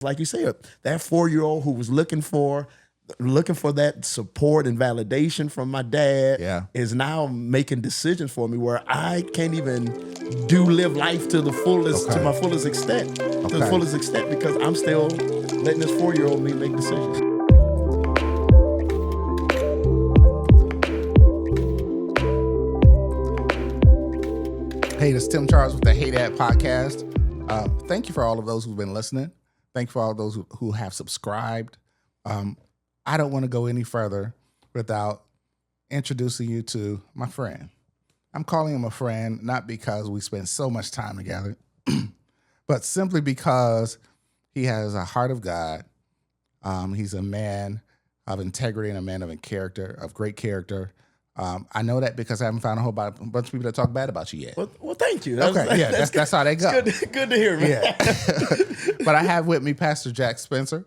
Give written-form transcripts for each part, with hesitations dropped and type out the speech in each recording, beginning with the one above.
Like you said, that 4-year-old who was looking for that support and validation from my dad is now making decisions for me where I can't even live life to the fullest, to my fullest extent, to the fullest extent, because I'm still letting this 4-year-old me make decisions. Hey, this is Tim Charles with the Hey Dad podcast. Thank you for all of those who've been listening. Thank you for all those who have subscribed. I don't want to go any further without introducing you to my friend. I'm calling him a friend not because we spend so much time together, but simply because he has a heart of God. He's a man of integrity and a man of character, of great character. I know that because I haven't found a bunch of people that talk bad about you yet. Well, thank you. That's how they go. Good to hear, man. Yeah. But I have with me Pastor Jack Spencer,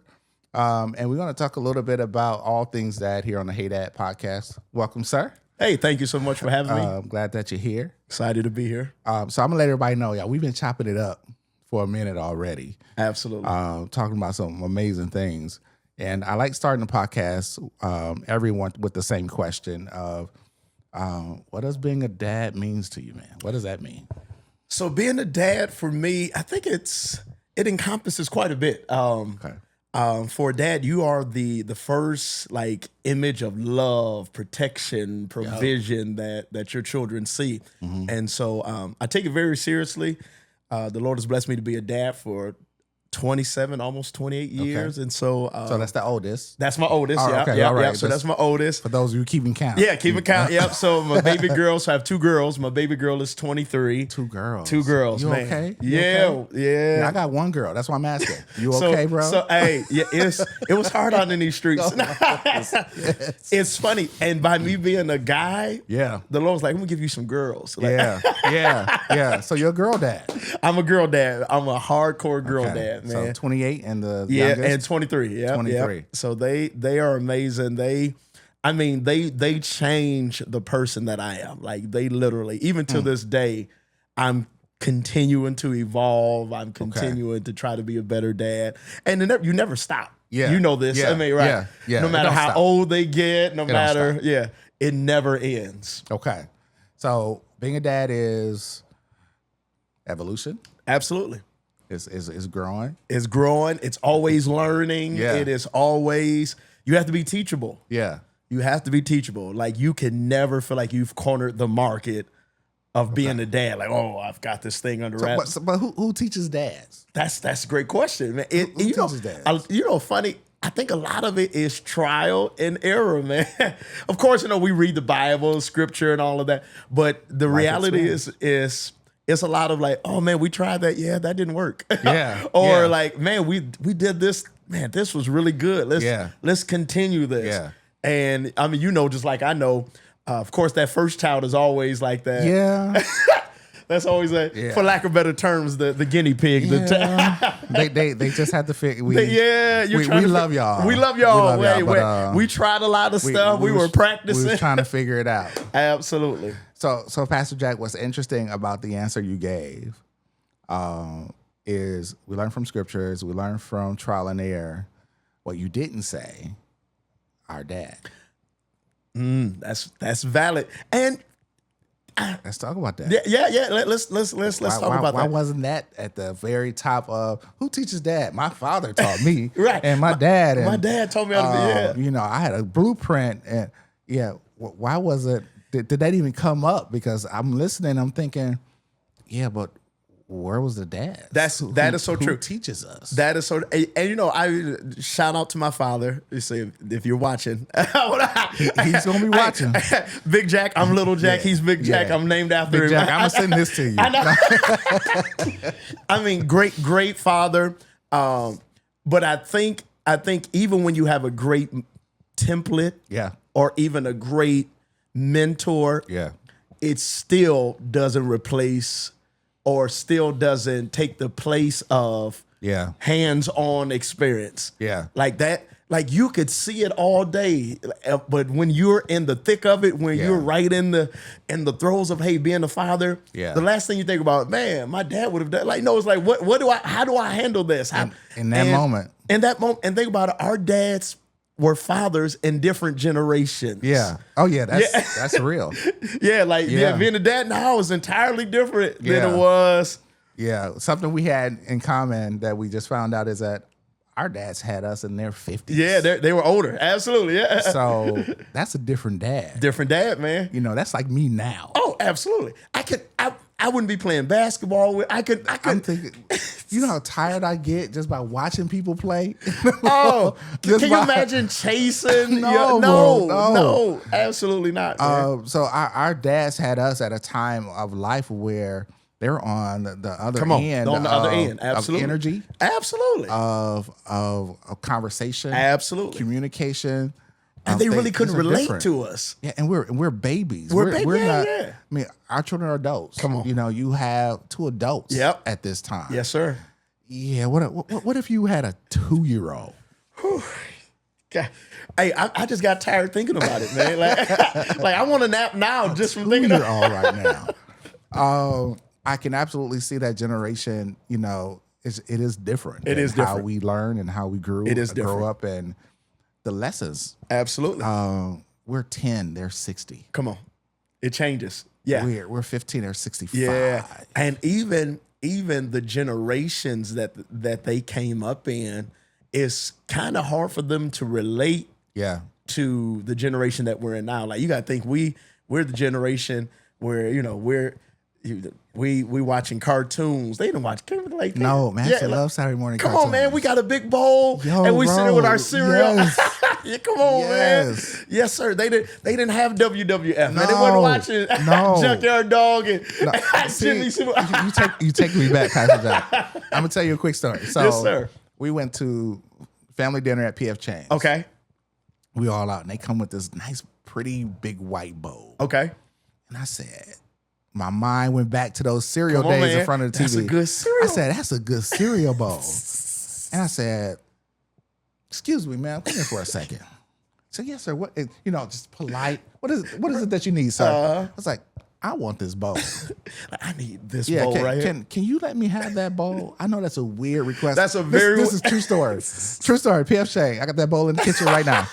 and we're going to talk a little bit about all things dad here on the Hey Dad podcast. Welcome, sir. Hey, thank you so much for having me. I'm glad that you're here. Excited to be here. So I'm going to let everybody know, y'all, we've been chopping it up for a minute already. Absolutely. Talking about some amazing things. And I like starting the podcast, everyone with the same question of, what does being a dad means to you, man? What does that mean? So being a dad for me, I think it encompasses quite a bit. For a dad, you are the first like image of love, protection, provision that your children see. Mm-hmm. And so I take it very seriously. The Lord has blessed me to be a dad for 27, almost 28 years. And so that's the oldest. That's my oldest. Oh, Yeah. okay. All right. So that's my oldest. For those of you keeping count. Yeah, keeping count. Yep. So my baby girl, so I have 2 girls. My baby girl is 23. 2 girls. 2 girls, you man. Okay? You okay? Yeah. I got 1 girl. That's why I'm asking. You okay, bro? So hey, yeah, it was hard out in these streets. Yes. It's funny. And by me being a guy, the Lord was like, I'm gonna give you some girls. Like, yeah. So you're a girl dad. I'm a girl dad. I'm a hardcore girl dad, man. So 28 and the youngest? And 23. Yeah, 23. Yep. So they are amazing. They change the person that I am. Like they literally, even to this day, I'm continuing to evolve. I'm continuing to try to be a better dad. And you never stop. Yeah. You know this. Yeah. I mean, right? Yeah. No matter how old they get, no matter, stop. it never ends. Okay. So being a dad is evolution. Absolutely. Is growing. It's growing. It's always learning. Yeah. It is always, you have to be teachable. Yeah. You have to be teachable. Like you can never feel like you've cornered the market of being a dad. Like, oh, I've got this thing under wraps. But who teaches dads? That's a great question, man. Who teaches dads? Funny. I think a lot of it is trial and error, man. Of course, we read the Bible, scripture, and all of that. But the reality is it's a lot of like, oh man, we tried that. Yeah, that didn't work. Yeah. Or like, man, we did this. Man, this was really good. Let's continue this. Yeah. And I mean, just like I know, of course, that first child is always like that. Yeah. That's always for lack of better terms, the guinea pig. Yeah. they just had to figure. We love y'all. We love y'all. We tried a lot of stuff. We were practicing. We were trying to figure it out. Absolutely. So Pastor Jack, what's interesting about the answer you gave is we learn from scriptures, we learn from trial and error. What you didn't say, our dad. That's valid. And let's talk about that. Yeah. Let's talk about that. Why wasn't that at the very top of who teaches dad? My father taught me, right? And my dad told me how to be. I had a blueprint, and why was it? Did that even come up? Because I'm listening, I'm thinking, but where was the dad? That is so true. Who teaches us? That is so, and I shout out to my father. You see, if you're watching, he's gonna be watching. Big Jack, I'm Little Jack. He's Big Jack. I'm named after Big him. Jack, I'm gonna send this to you. I know. I mean, great father. But I think even when you have a great template, or even a great mentor, it still doesn't replace or still doesn't take the place of hands-on experience. Yeah. Like that, like you could see it all day, but when you're in the thick of it, when you're right in the throes of being a father, the last thing you think about, man, my dad would have done. Like, no, it's like how do I handle this? In that moment, and think about it. Our dads were fathers in different generations. Yeah. Oh yeah, that's real. Being a dad now is entirely different than it was. Yeah, something we had in common that we just found out is that our dads had us in their 50s. Yeah, they were older. Absolutely, yeah. So that's a different dad. Different dad, man. You know, that's like me now. Oh, absolutely. I wouldn't be playing basketball with. I'm thinking, you know how tired I get just by watching people play? Oh, can you imagine chasing? No, absolutely not. So our dads had us at a time of life where they're on the other end. On the other end, absolutely. Of energy. Absolutely. Of conversation. Absolutely. Communication. And they really couldn't relate to us. Yeah, and we're babies. We're not. Yeah. I mean, our children are adults. Come on. You know, you have 2 adults at this time. Yes, sir. Yeah. What if you had a 2-year-old? God. Hey, I just got tired thinking about it, man. Like I want to nap now just from thinking about it. Right now. I can absolutely see that generation. You know, it is different. It is different. How we learn and how we grow up, and the lessons. Absolutely. We're 10, they're 60. Come on, it changes. Yeah, we're 15, they're 65. Yeah, and even the generations that they came up in, it's kind of hard for them to relate. Yeah. To the generation that we're in now. Like, you got to think we're the generation where, you know, we watching cartoons. They didn't watch. Like, no, man. I love Saturday morning Come cartoons. on, man. We got a big bowl and we sit there with our cereal. Yes. Yeah, come on, man. Yes, sir. They didn't have WWF. Man. They weren't watching Junkyard Dog and See, you take me back, Pastor John. I'm gonna tell you a quick story. So, yes, sir. We went to family dinner at P.F. Chang's. Okay. We all out, and they come with this nice, pretty big white bowl. Okay. And I said, my mind went back to those cereal days in front of the TV. That's a good cereal. I said, that's a good cereal bowl. And I said, excuse me, ma'am, come here for a second. I said, yes, sir. What? You know, just polite. What is it that you need, sir? I was like, I want this bowl. I need this bowl right here. Can you let me have that bowl? I know that's a weird request. That's a very... This is true story. True story. P.F. Chang's. I got that bowl in the kitchen right now.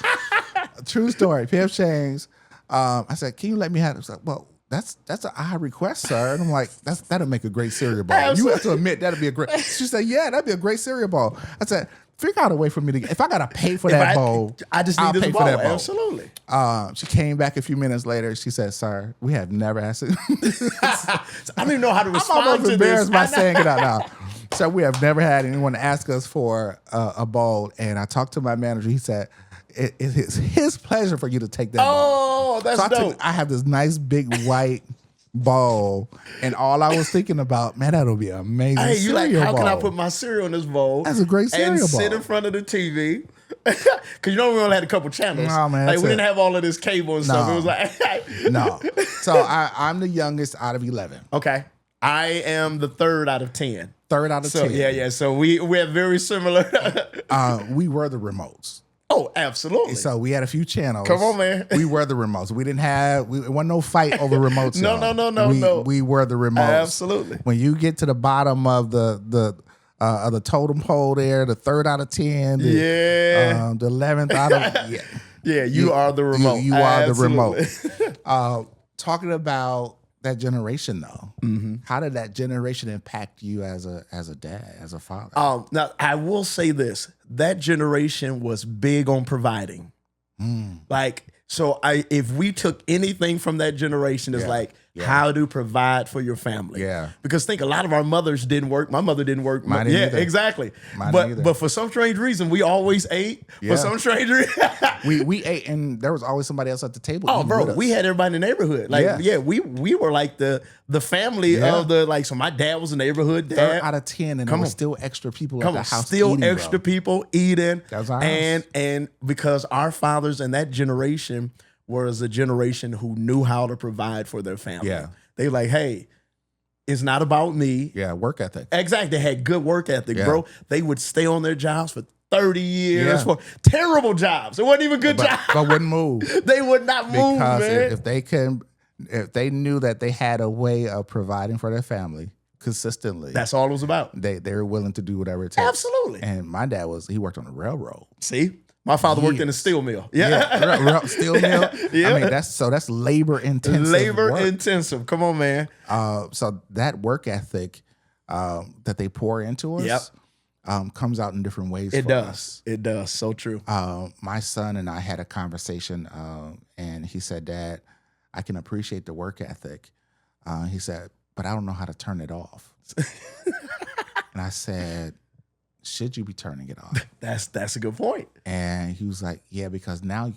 True story. P.F. Chang's. I said, can you let me have it? I was like, well, that's an odd request, sir. And I'm like, that'll make a great cereal bowl. Absolutely. You have to admit that'll be a great... She said, yeah, that'd be a great cereal bowl. I said, figure out a way for me to get... If I got to pay for that bowl, I just need this bowl. Absolutely. She came back a few minutes later. She said, sir, we have never asked it. I don't even know how to respond I'm almost to embarrassed this. by saying it out now. So we have never had anyone ask us for a bowl. And I talked to my manager. He said, it is his pleasure for you to take that bowl. Oh, that's dope. I have this nice big white bowl, and all I was thinking about, man, that'll be an amazing Hey, you like, cereal how bowl. can I put my cereal in this bowl? That's a great cereal bowl. And sit in front of the TV. Because you know we only had a couple channels. No, man, like, we didn't have all of this cable and stuff. It was like... No. So I'm the youngest out of 11. Okay. I am the third out of 10. Third out of 10. Yeah. So we have very similar... We were the remotes. Oh, absolutely. So we had a few channels. Come on, man. We were the remotes. We didn't have... It wasn't no fight over remotes. No. We were the remotes. Absolutely. When you get to the bottom of the totem pole there, the third out of 10. The 11th out of... Yeah, you are the remote. You are the remote. Talking about that generation, though, how did that generation impact you as a dad, as a father? Now, I will say this. That generation was big on providing. Like, so if we took anything from that generation, it's how to provide for your family. Yeah. Because think a lot of our mothers didn't work. My mother didn't work. Mine didn't either. Exactly. But for some strange reason, we always ate. Yeah. For some strange reason. we ate, and there was always somebody else at the table. Oh, bro, we had everybody in the neighborhood. Like, we were like the family of the, like, so my dad was a neighborhood dad. 3rd out of 10, and there were still extra people at the house still eating, extra people eating. That was our house. And because our fathers and that generation was a generation who knew how to provide for their family. Yeah. They were like, hey, it's not about me. Yeah, work ethic. Exactly. They had good work ethic, bro. They would stay on their jobs for 30 years for terrible jobs. It wasn't even good jobs. But wouldn't move. They would not move, because man. if they knew that they had a way of providing for their family consistently, that's all it was about. They were willing to do whatever it takes. Absolutely. And my dad he worked on the railroad. See, my father worked in a steel mill. Steel mill. I mean, that's labor intensive. Labor work. intensive. Come on, man. So that work ethic that they pour into us comes out in different ways. It for does. us. It does. So true. My son and I had a conversation, and he said, "Dad, I can appreciate the work ethic." He said, "But I don't know how to turn it off." And I said, "Should you be turning it off?" That's a good point. And he was like, "Yeah, because now,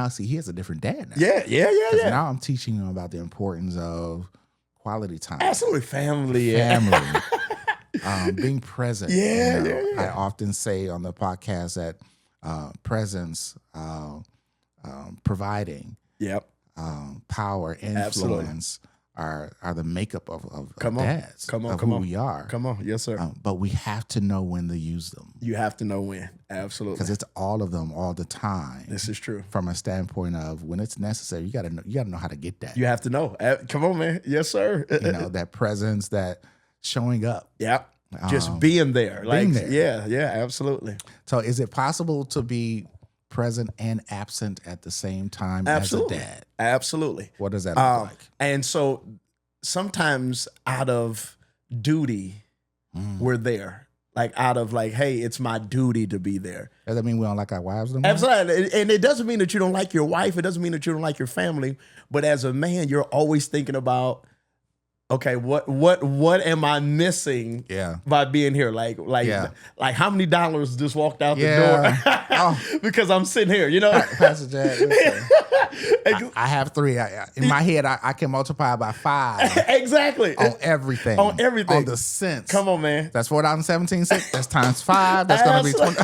see, he has a different dad now. Yeah. Now I'm teaching him about the importance of quality time, Absolutely, family. Being present. I often say on the podcast that presence, providing, power, influence are the makeup of dads. Who we are. Come on, yes, sir. But we have to know when to use them. You have to know when. Absolutely, because it's all of them all the time. This is true. From a standpoint of when it's necessary, you got to know how to get that. You have to know. Come on, man. Yes, sir. That presence, that showing up. Yep. Just being there. Being there. Yeah, absolutely. So is it possible to be present and absent at the same time as a dad? Absolutely. What does that look like? And so sometimes out of duty, we're there. Like out of like, hey, it's my duty to be there. Does that mean we don't like our wives no more? Absolutely. And it doesn't mean that you don't like your wife. It doesn't mean that you don't like your family. But as a man, you're always thinking about, okay, what am I missing by being here? Like how many dollars just walked out the door because I'm sitting here, Pastor Jack, I have 3. In my head, I can multiply by 5. Exactly. On everything. On the cents. Come on, man. That's 4,017.6. That's times 5. That's going to be 20.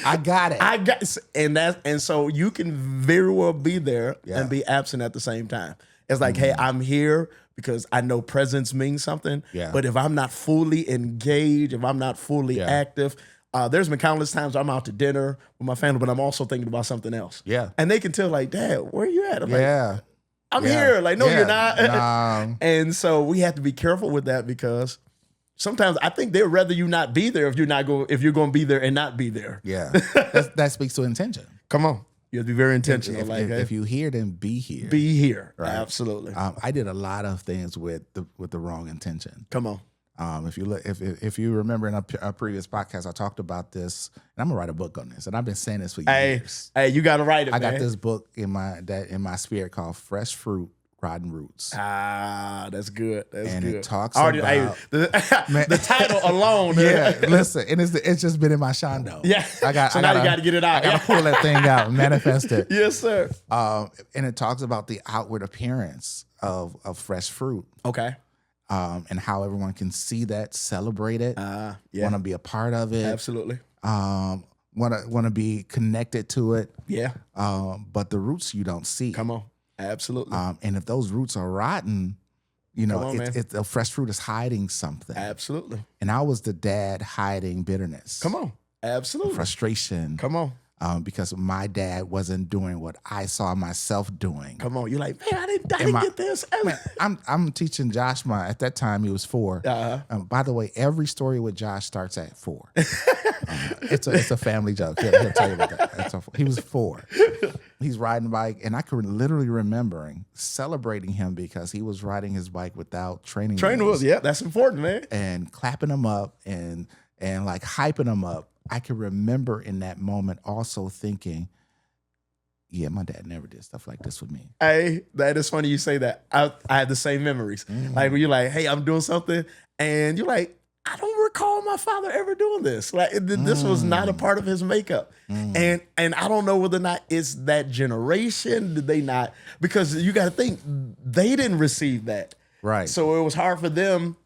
I got it. And so you can very well be there and be absent at the same time. It's like, hey, I'm here because I know presence means something. Yeah. But if I'm not fully engaged, if I'm not fully active, there's been countless times I'm out to dinner with my family, but I'm also thinking about something else. Yeah. And they can tell, like, Dad, where are you at? I'm like, I'm here. Like, no, you're not. And so we have to be careful with that because sometimes I think they'd rather you not be there if you're going to be there and not be there. Yeah. that speaks to intention. Come on. You have to be very intentional. If you here, then be here. Be here. Right? Absolutely. I did a lot of things with the wrong intention. Come on. If you remember in a previous podcast, I talked about this, and I'm gonna write a book on this, and I've been saying this for years. Hey, you gotta write it. I got this book in my spirit called Fresh Fruit, Rotten Roots. That's good. And it talks about the title alone. Listen, and it's just been in my shondo. Yeah, now you got to get it out. I got to pull that thing out and manifest it. Yes, sir. And it talks about the outward appearance of fresh fruit. Okay. And how everyone can see that, celebrate it, want to be a part of it. Absolutely. Want to be connected to it. Yeah. But the roots you don't see. Come on. Absolutely. And if those roots are rotten, the fresh fruit is hiding something. Absolutely. And I was the dad hiding bitterness. Come on. Absolutely. Frustration. Come on. Because my dad wasn't doing what I saw myself doing. Come on, you're like, man, I didn't get this. Man, I'm teaching Josh. At that time he was 4. By the way, every story with Josh starts at 4. It's a family joke. He'll tell you about that. He was 4. He's riding a bike, and I could literally remembering celebrating him because he was riding his bike without training wheels. Yeah, that's important, man. And clapping him up and like hyping him up. I can remember in that moment also thinking, yeah, my dad never did stuff like this with me. Hey, that is funny you say that. I had the same memories. Mm-hmm. Like when you're like, hey, I'm doing something, and you're like, I don't recall my father ever doing this. Like this was not a part of his makeup. And I don't know whether or not it's that generation. Did they not? Because you got to think, they didn't receive that. Right. So it was hard for them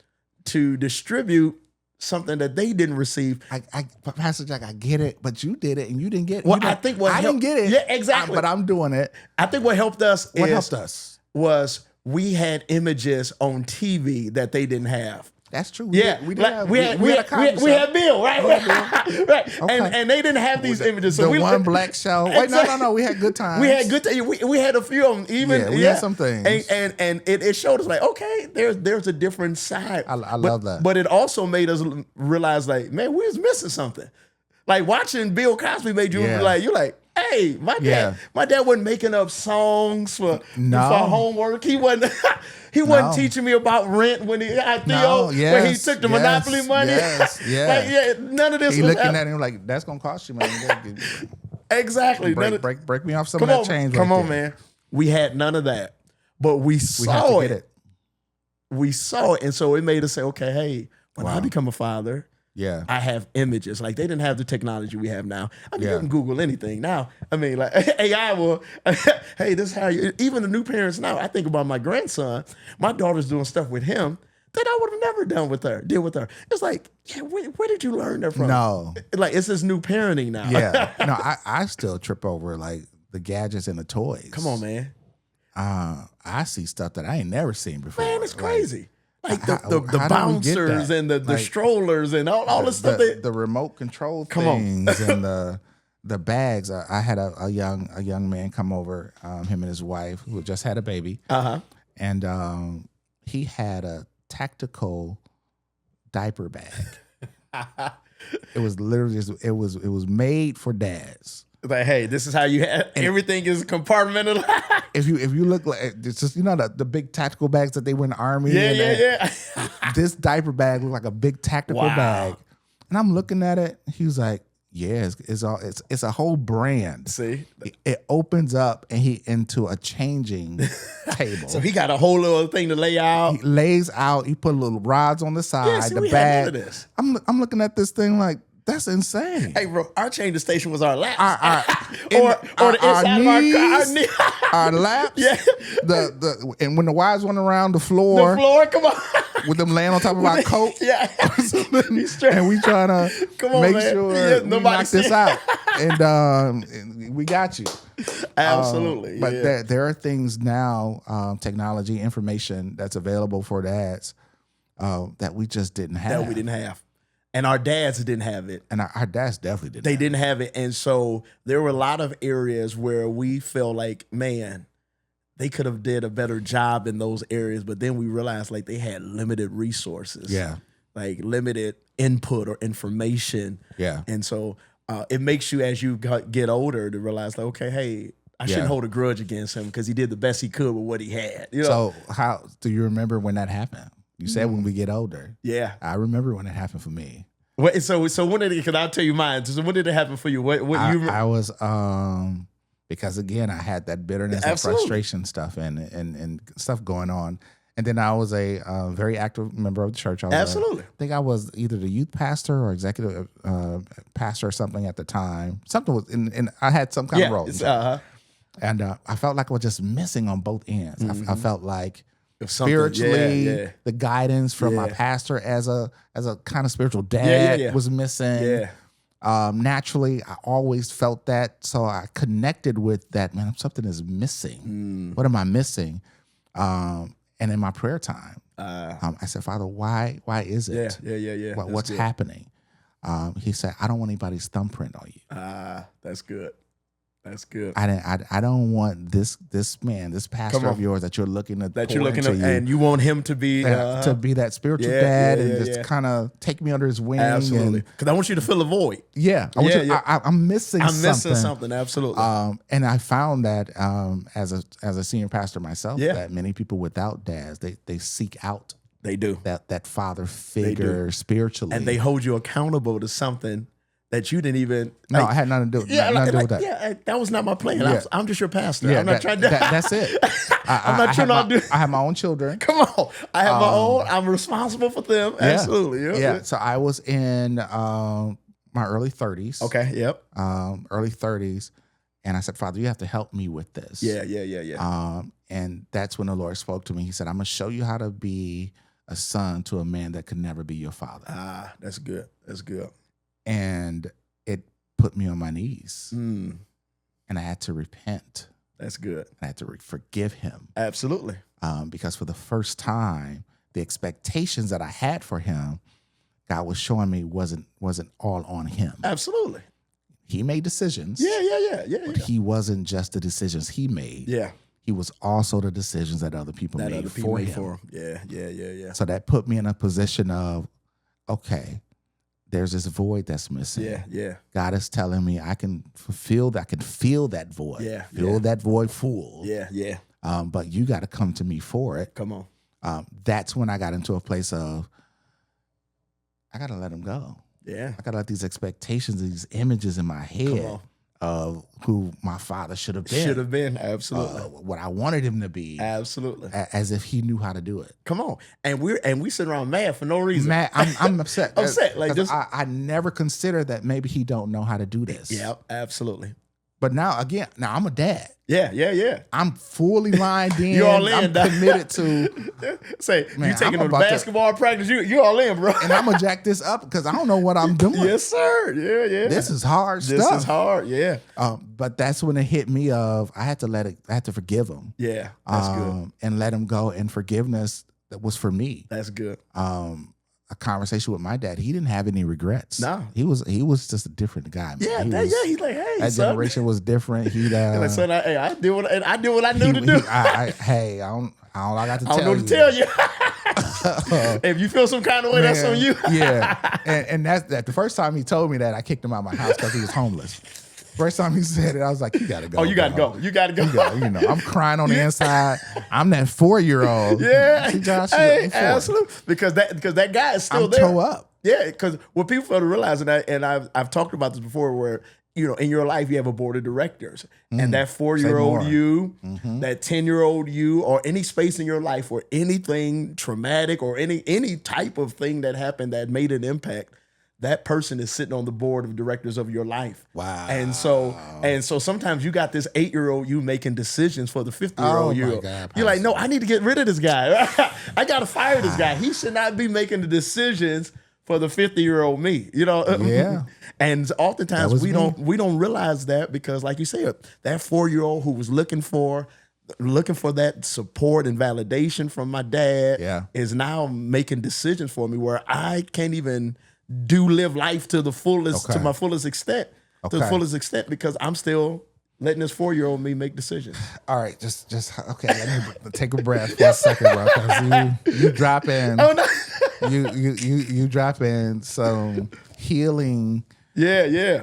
to distribute something that they didn't receive. Pastor Jack, I get it, but you did it and you didn't get it. Well, I think I didn't get it. Yeah, exactly. But I'm doing it. I think what helped us was we had images on TV that they didn't have. That's true. We had Bill, right? Right. Okay. And they didn't have these images. So the one black show. Wait, no. We had good times. We had good. We had a few of them. Even we had some things. And it showed us like, okay, there's a different side. I love that. But it also made us realize like, man, we was missing something. Like watching Bill Cosby made you like, you're like, hey, my dad wasn't making up songs for homework. He wasn't teaching me about rent when he had Theo, when he took the Monopoly money. Like, none of this he was looking at him like, that's gonna cost you money. Exactly. Break me off some of that change. Come on, man. We had none of that. But we saw it. We saw it. And so it made us say, okay, hey, when I become a father, I have images. Like they didn't have the technology we have now. I mean, you can Google anything now. I mean, like AI will, hey, this is how you, even the new parents now, I think about my grandson, my daughter's doing stuff with him that I would have never did with her. It's like, where did you learn that from? No. Like it's this new parenting now. Yeah. No, I still trip over like the gadgets and the toys. Come on, man. I see stuff that I ain't never seen before. Man, it's crazy. Like the bouncers and the strollers and all the stuff. The remote control things and the bags. I had a young man come over, him and his wife, who just had a baby. And he had a tactical diaper bag. It was literally it was made for dads. Like, hey, this is how you have everything is compartmentalized. If you look like it's just the big tactical bags that they were in the army. This diaper bag looked like a big tactical bag, and I'm looking at it. He was like, "Yeah, it's a whole brand." See, it opens up and he into a changing table. So he got a whole little thing to lay out. He lays out. He put little rods on the side. Yeah, see, the we bag. had none of this. I'm looking at this thing like. That's insane. Hey, bro, our changing station was our laps. Or the inside knees, of our knees. Our laps. Yeah. And when the wives went around the floor. Come on. With them laying on top of our coat. And we trying to make sure we knock this out. And we got you. Absolutely. But there are things now, technology, information that's available for dads that we just didn't have. That we didn't have. And our dads didn't have it. And our dads definitely didn't. They didn't have it. And so there were a lot of areas where we felt like, man, they could have did a better job in those areas. But then we realized like they had limited resources. Yeah. Like limited input or information. Yeah. And so it makes you, as you get older, to realize like, okay, hey, I shouldn't hold a grudge against him because he did the best he could with what he had. You know? So how do you remember when that happened? You said when we get older. Yeah. I remember when it happened for me. So when did it, because I'll tell you mine. So when did it happen for you? I was, because again, I had that bitterness and frustration stuff and stuff going on. And then I was a very active member of the church. I think I was either the youth pastor or executive pastor or something at the time. Something was, and I had some kind of role. And I felt like I was just missing on both ends. I felt like, spiritually, the guidance from my pastor as a kind of spiritual dad was missing. Naturally, I always felt that, so I connected with that. Man, something is missing. What am I missing? And in my prayer time, I said, Father, why is it? What's happening? He said, I don't want anybody's thumbprint on you. That's good. That's good. I don't want this pastor of yours that you're looking at, and you want him to be that spiritual dad and just kind of take me under his wing. Absolutely, because I want you to fill a void. I'm missing something. Absolutely. And I found that as a senior pastor myself, that many people without dads they seek out. They do that father figure spiritually, and they hold you accountable to something that you didn't even. No, I had nothing to do with that. Yeah, that was not my plan. I'm just your pastor. I'm not trying to. That's it. I'm not trying to do. I have my own children. Come on, I have my own. I'm responsible for them. Absolutely. Yeah. So I was in my early 30s. Okay. Yep. Early 30s, and I said, Father, you have to help me with this. Yeah. And that's when the Lord spoke to me. He said, I'm gonna show you how to be a son to a man that could never be your father. That's good. That's good. And it put me on my knees. And I had to repent. That's good. I had to forgive him. Absolutely. Because for the first time, the expectations that I had for him, God was showing me wasn't all on him. Absolutely. He made decisions. Yeah. But he wasn't just the decisions he made. Yeah. He was also the decisions that other people made for him. Yeah. So that put me in a position of, okay, there's this void that's missing. Yeah. God is telling me I can fulfill that. I can feel that void. Fill that void full. Yeah. But you got to come to me for it. Come on. That's when I got into a place of, I got to let him go. Yeah. I got to let these expectations, these images in my head of who my father should have been. Absolutely. What I wanted him to be. Absolutely. As if he knew how to do it. Come on. And we sit around mad for no reason. Mad, I'm upset. Upset. Like just I never considered that maybe he don't know how to do this. Yeah, absolutely. But now I'm a dad. Yeah. I'm fully lined in. You all in, I'm committed to. Say, Man, you taking I'm them to about basketball practice, you all in, bro. And I'm going to jack this up because I don't know what I'm doing. Yes, sir. Yeah. This is hard stuff. This is hard, yeah. But that's when it hit me of I had to forgive him. Yeah, that's good. And let him go. And forgiveness that was for me. That's good. A conversation with my dad. He didn't have any regrets. No. He was just a different guy. Man. He's like, hey, that son. generation was different. He like, son, I did what I knew to do. I got to tell you. I don't know to tell you. If you feel some kind of way, that's on you. Yeah. And that's the first time he told me that, I kicked him out of my house because he was homeless. First time he said it, I was like, you got to go. Oh, you got to go. You got to go. I'm crying on the inside. I'm that 4-year-old. Yeah. See, Josh, absolutely. Because that guy is still there. Toe up. Yeah, because what people fail to realize, and I've talked about this before, where in your life you have a board of directors, and that 4-year-old you, that 10-year-old you, or any space in your life where anything traumatic or any type of thing that happened that made an impact, that person is sitting on the board of directors of your life. Wow. And so sometimes you got this 8-year-old you making decisions for the 50-year-old you. My God, you're like, no, I need to get rid of this guy. I got to fire this guy. He should not be making the decisions for the 50-year-old me. Yeah. And oftentimes we don't realize that because, like you said, that 4-year-old who was looking for that support and validation from my dad is now making decisions for me where I can't even live life to the fullest, to my fullest extent, to the fullest extent, because I'm still letting this 4-year-old me make decisions. All right, just okay. Let me take a breath for a second, bro. Because you drop in, you drop in some healing,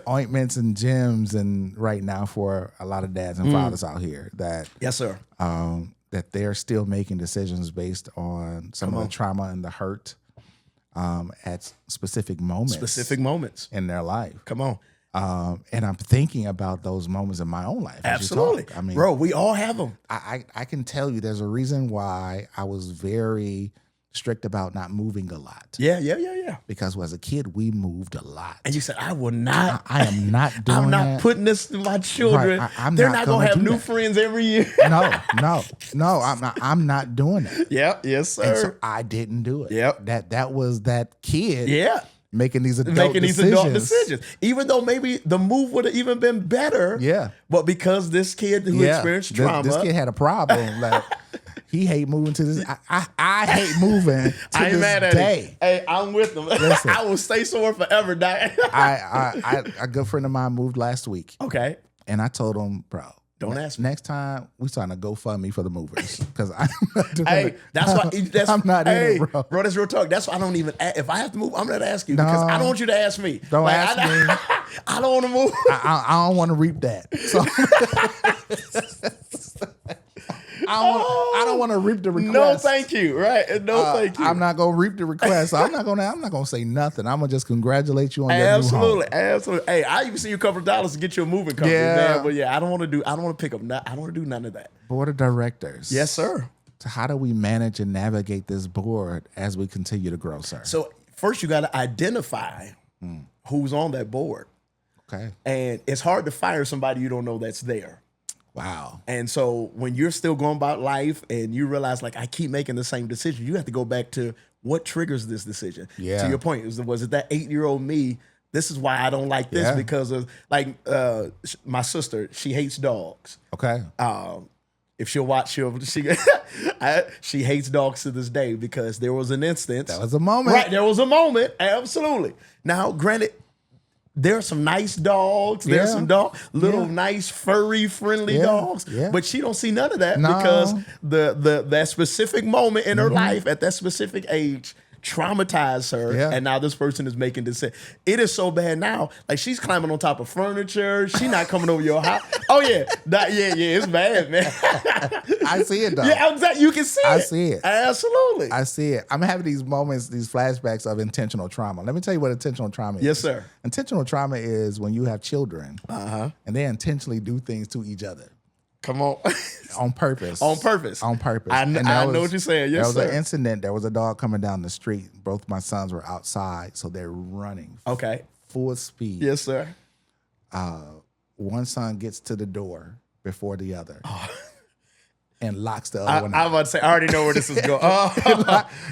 ointments and gems, and right now for a lot of dads and fathers out here that yes, sir, that they're still making decisions based on some of the trauma and the hurt. At specific moments in their life. Come on. And I'm thinking about those moments in my own life. Absolutely. I mean, bro, we all have them. I can tell you there's a reason why I was very strict about not moving a lot. Yeah. Because as a kid, we moved a lot. And you said, I will not. I am not doing I'm not that. putting this to my children. Right. They're not going to have new friends every year. No. I'm not doing that. Yep. Yes, sir. And so I didn't do it. Yep. That was that kid. Yeah. Making these adult decisions. Even though maybe the move would have even been better. Yeah. But because this kid who experienced trauma. This kid had a problem. Like, he hate moving to this. I hate moving to I ain't this mad at day. Him. Hey, I'm with them. I will stay somewhere forever, Doc. A good friend of mine moved last week. Okay. And I told him, bro, don't ask me. Next time we starting to GoFundMe for the movers because I'm not doing it. That's why. I'm not in it, bro. Bro, that's real talk. That's why I don't even. If I have to move, I'm not asking you because I don't want you to ask me. Don't ask me. I don't want to move. I don't want to reap that. So. I don't want to reap the request. No, thank you. Right? No, thank you. I'm not gonna reap the request. So I'm not gonna say nothing. I'm gonna just congratulate you on your new home. Absolutely. Hey, I even send you a couple of dollars to get you a moving company, man. But I don't want to pick up. I don't want to do none of that. Board of directors. Yes, sir. So how do we manage and navigate this board as we continue to grow, sir? So first, you got to identify who's on that board. Okay. And it's hard to fire somebody you don't know that's there. Wow. And so when you're still going about life and you realize, like, I keep making the same decision, you have to go back to what triggers this decision. Yeah. To your point, was it that 8-year-old me? This is why I don't like this because of, like, my sister, she hates dogs. Okay. if she'll watch, she hates dogs to this day because there was an instance. That was a moment. Right, there was a moment. Absolutely. Now, granted, there are some nice dogs. There's some little nice, furry, friendly dogs. Yeah. But she don't see none of that because that specific moment in her life at that specific age traumatized her, and now this person is making this. It is so bad now. Like she's climbing on top of furniture. She not coming over your house. Oh yeah, it's bad, man. I see it though. Yeah, exactly. You can see it. I see it. Absolutely. I see it. I'm having these moments, these flashbacks of intentional trauma. Let me tell you what intentional trauma is. Yes, sir. Intentional trauma is when you have children and they intentionally do things to each other. Come on. On purpose. On purpose. On purpose. I know what you're saying. Yes, there was sir. an incident. There was a dog coming down the street. Both my sons were outside, so they're running. Okay. Full speed. Yes, sir. One son gets to the door before the other and locks the other one out. I'm about to say, I already know where this is going.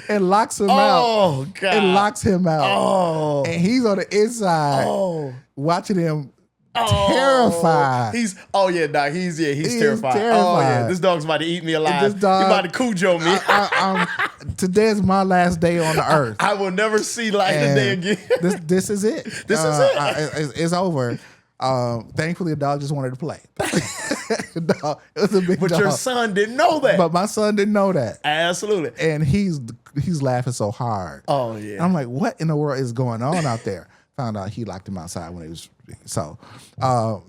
And locks him out. Oh, God. And locks him out. Oh. And he's on the inside watching him terrified. He's terrified. He's terrified. Oh yeah, this dog's about to eat me alive. He's about to Cujo me. Today's my last day on the earth. I will never see light the day again. This is it. This is it. It's over. Thankfully, the dog just wanted to play. It was a big but dog. Your son didn't know that. But my son didn't know that. Absolutely. And he's laughing so hard. Oh yeah. I'm like, what in the world is going on out there? Found out he locked him outside when he was so.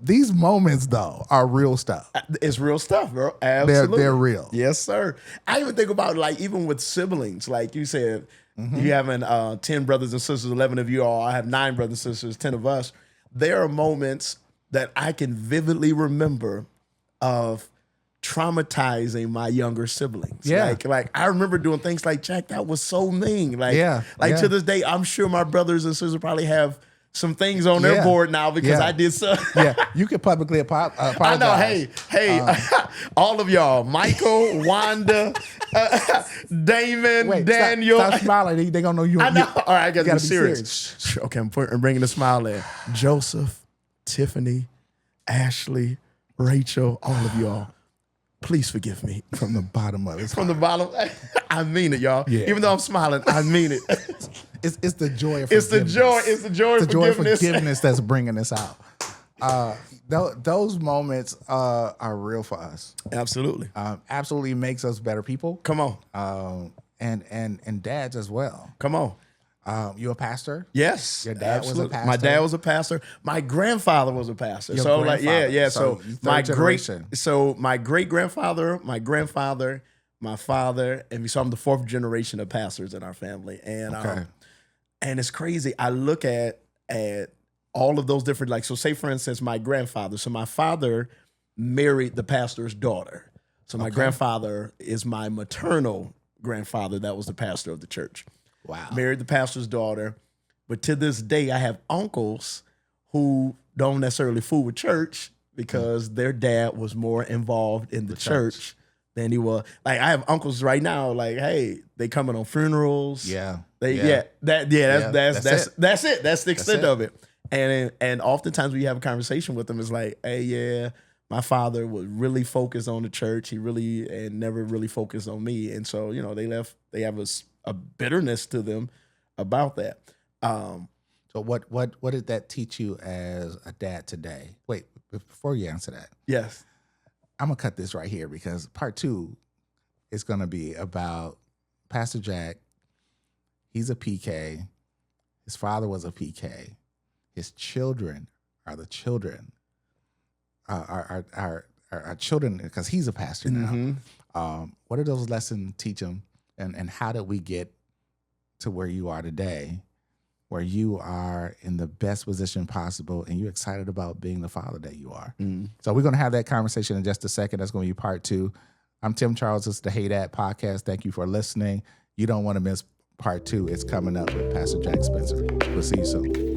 These moments though are real stuff. It's real stuff, bro. Absolutely, they're real. Yes, sir. I even think about like even with siblings, like you said, you having 10 brothers and sisters, 11 of you all. I have 9 brothers and sisters, 10 of us. There are moments that I can vividly remember of traumatizing my younger siblings. Yeah. Like I remember doing things like, Jack, that was so mean. Like, to this day, I'm sure my brothers and sisters probably have some things on their board now because I did so. You can publicly apologize. I know. Hey, all of y'all, Michael, Wanda, Damon, Daniel. Stop smiling. They gonna know you. I know. All right, I gotta be serious. serious. Okay, I'm bringing a smile in. Joseph, Tiffany, Ashley, Rachel, all of y'all. Please forgive me. From the bottom of it. From the bottom. I mean it, y'all. Yeah. Even though I'm smiling, I mean it. It's the joy of It's forgiveness. the joy of forgiveness that's bringing us out. Those moments are real for us. Absolutely. Absolutely makes us better people. Come on. And dads as well. Come on. You a pastor? Yes. Your dad was a pastor? My dad was a pastor. My grandfather was a pastor. Your so grandfather. like, yeah. So my generation. my great grandfather, my grandfather, my father, and so I'm the 4th generation of pastors in our family. And and it's crazy. I look at all of those different, like, so say for instance, my grandfather. So my father married the pastor's daughter. So my grandfather is my maternal grandfather that was the pastor of the church. Wow. Married the pastor's daughter. But to this day, I have uncles who don't necessarily fool with church because their dad was more involved in the church than he was. Like I have uncles right now, like, hey, they coming on funerals. Yeah. That's it. That's the extent it. of it. And oftentimes when you have a conversation with them, it's like, hey, yeah, my father was really focused on the church. He really and never really focused on me. And so, you know, they have a bitterness to them about that. So what did that teach you as a dad today? Wait, before you answer that. Yes. I'm gonna cut this right here because part 2 is gonna be about Pastor Jack. He's a PK. His father was a PK. His children are the children. Our children, because he's a pastor now. What did those lessons teach him, and how did we get to where you are today, where you are in the best position possible and you're excited about being the father that you are? So we're going to have that conversation in just a second. That's going to be part 2. I'm Tim Charles. This is the Hey Dad Podcast. Thank you for listening. You don't want to miss part 2. It's coming up with Pastor Jack Spencer. We'll see you soon.